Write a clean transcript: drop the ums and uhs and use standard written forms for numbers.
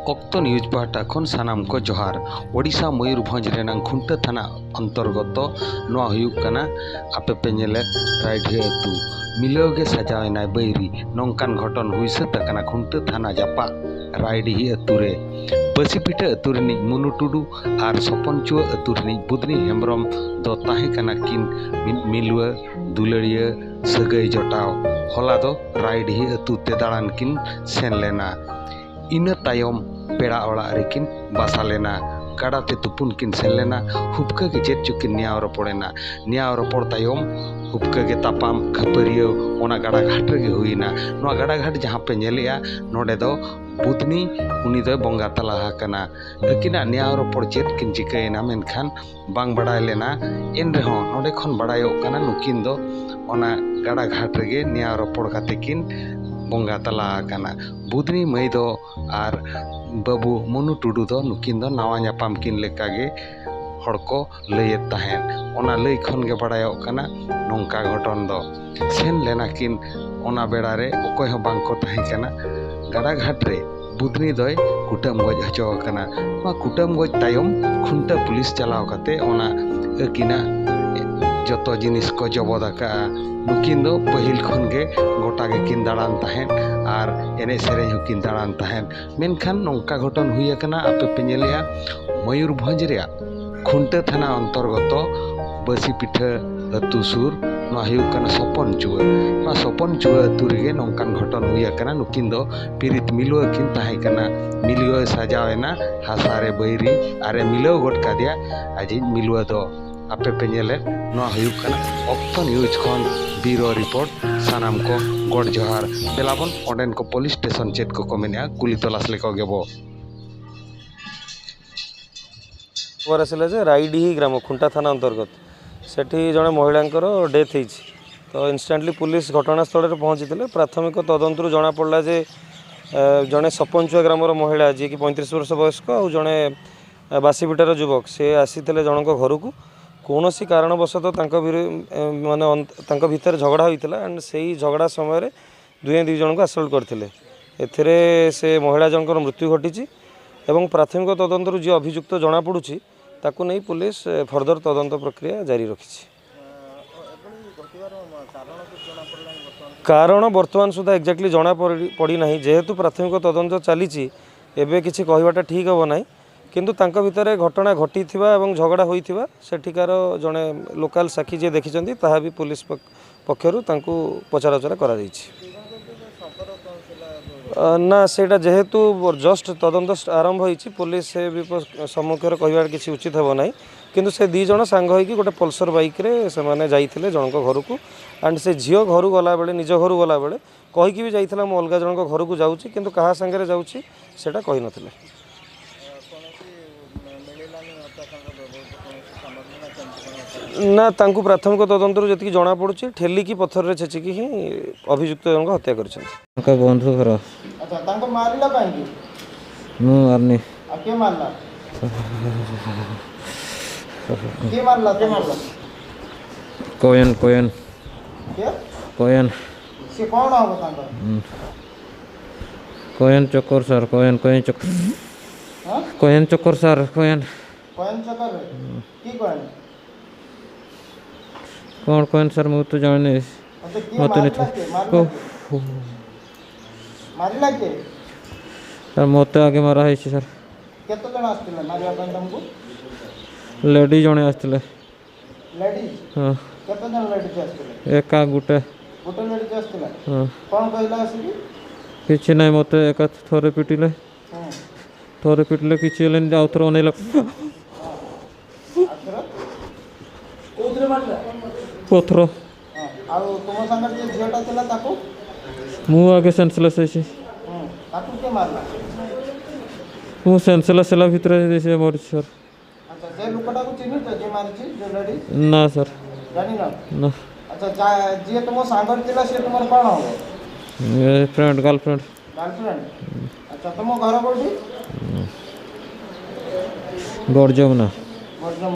ऑक्तो news पाहटा खन सानाम को जोहार। ओडिशा मयूरभंज रेनांग खुंटा थाना अंतर्गत नोआ हुयुक कना आपे पे नेले राइडे अतु मिलवगे सजावना बैरी नौकान घटन हुई सतना खुंटा थाना जापा राइडी अतु रे बसीपीठा अतु रिनिज मुनु टुडू और सपनचुआ अतु रिनिज बुदनी हेम्ब्रम दो ताहे कना किन मिलुआ दुलड़िया सगै जटाव होला दो राइडी अतु ते दाड़ान किन सेन लेना इना तायम पेड़ा ओड़ा रेकिन बासा लेना गाड़ाते तुपुन किन सेन लेना हुपका के चेत चुकिन न्याव रपड़ेना न्याव रपड़ तायम हुपका के तापाम खपरियो ओना गाड़ा घाट रे हुईना नोआ गाड़ा घाट जहाँ पे नेलेया नोडे दो बुदनी उनी दो बंगा तला कना अकिना न्याव रपड़ चेत किन चिकायना मेनखान बांग बड़ाय लेना एन रेहो नोडे खन बड़ायो कना नुकिन दो ओना गाड़ा घाट रे न्याव रपड़ काते किन बंगा तला कना बुदनी मई दो और बाबू मुनु टुडू दो नुकिन दो नावा नापाम किन लेकागे हड़को लयेत ताहेन ओना लय खन गे बड़ायो कना नोंका घटन दो सेन लेना किन ओना बेड़ा रे ओकोय हो बांग को ताहे कना गाड़ा घाट रे बुदनी दोय कुटम गज हचो कना मा कुटम गज तायम खुंटा पुलिस चलाव कते ओना अकिना जतो जिनिस को जबोदा का नुकिन दो पहिल खन गे गोटा गे किन दाड़ान ताहेन और एने सेरें हो किन दाड़ान ताहेन मेनखान नौका घटन हुई कना आपे पे नेलेया मयूरभंज रे खुंटा थाना अंतर्गत बसीपीठा अतु सुर नोआ हुयुक कना सपनचुआ अतु रे नौकान घटन हुई कना नुकिन दो पिरित मिलुआ किन ताहे कना मिलुआ सजावेना हासा रे बैरी आरे मिलव गोट का दिया आज मिलुआ दो आपे पे नेले नोआ हुयुक कना ऑक्तो न्यूज खन बीरो रिपोर्ट सानाम को गड जोहार बेलाबन ओडेन को पुलिस स्टेशन चेत को मेना कुली तलाश लेको गेबो खबर आसिला जे राइडी ग्राम खुंटा थाना अंतर्गत सेठी जड़े महिलांकर डेथ होती तो इनस्टाटली पुलिस घटनास्थल में पहुँची प्राथमिक तदंतर जना पड़ा जे जड़े सपनचुआ ग्रामर महिला जी कि 35 वर्ष वयस्क और जड़े बासीपीठार युवक से आसी जनक घर को कौन सी कारणवशतः माने भितर झगड़ा होता एंड से ही झगड़ा समय दुई जन को असल्ट करते से महिला जनकर मृत्यु घटी एवं प्राथमिक तदंतर जी अभियुक्त जना पड़ुछि ताकू नहीं पुलिस फर्दर तदंत प्रक्रिया जारी रखी। कारण बर्तमान सुधा एक्जाक्टली जना पड़ी ना जेहेतु प्राथमिक तदंत चली एवं किसी कहवाटा ठीक हम ना किंतु तांका भितर घटना घटी एवं झगड़ा होइथिबा सेठिकार जड़े लोकाल साक्षी जे देखिछन्ती ताहा भी पुलिस पक्षरु तांकु पचराउचरा करा जाइछि ना सेटा जेहेतु जस्ट तदंत आरंभ होइछि पुलिस से सम्मुखेर कहबार किसी उचित हेबो नाही किंतु से दी जण सांग होइकि गोटे पल्सर बाइक रे से माने जाइथिले जनक घर को एंड से झियो घर गला बेले निज घर गला बेले कहिकि भी जाइथिला मो अलगा जनक घर को जाउछि किंतु कहा संगे जाउछि सेटा कहि नथिले। ना तांकु प्राथमिक तदंतर जी जना पड़ुछि ठेलिकी पत्थर रे छेचिकी ही अभियुक्त जनक हत्या करछन बंधु घर। अच्छा तांको मारिला कांगी मु मारनी आ के मारला के मारला कोयन के कोयन से कौन हो तांको कोयन चक्कर सर कोयन चक्कर हां कोयन चक्कर सर कोयन चक्कर की कोयन कौन सर मु तो जाने मत नहीं मारिला के सर मत आगे मारा है सर केतो जण आस्तिले मारिया पय तुमको लेडी जणे आस्तिले लेडी हां केतो जण लेडी आस्तिले एका गुटे लेडी आस्तिले हां कोन कहला आसी किछि नै मते एका थोरे पिटिले हां थोरे पिटिले किछि हेलेन आउथर ओनेला आथरा कोथरे मारला पथर आ तुम संग जे झियोटा थिला ताको मु आगे सेंसलेस है ताको के मारला मु सेंसलेस हला भितर से मोर सर। अच्छा जे लोकटा को चिन्ह तो जे मारछि जे लेडी ना सर जानि ना ना। अच्छा जे तुम संग थिला से तुमर कोन हो ये फ्रेंड गर्लफ्रेंड अच्छा तुम घर कोठी गड़जम ना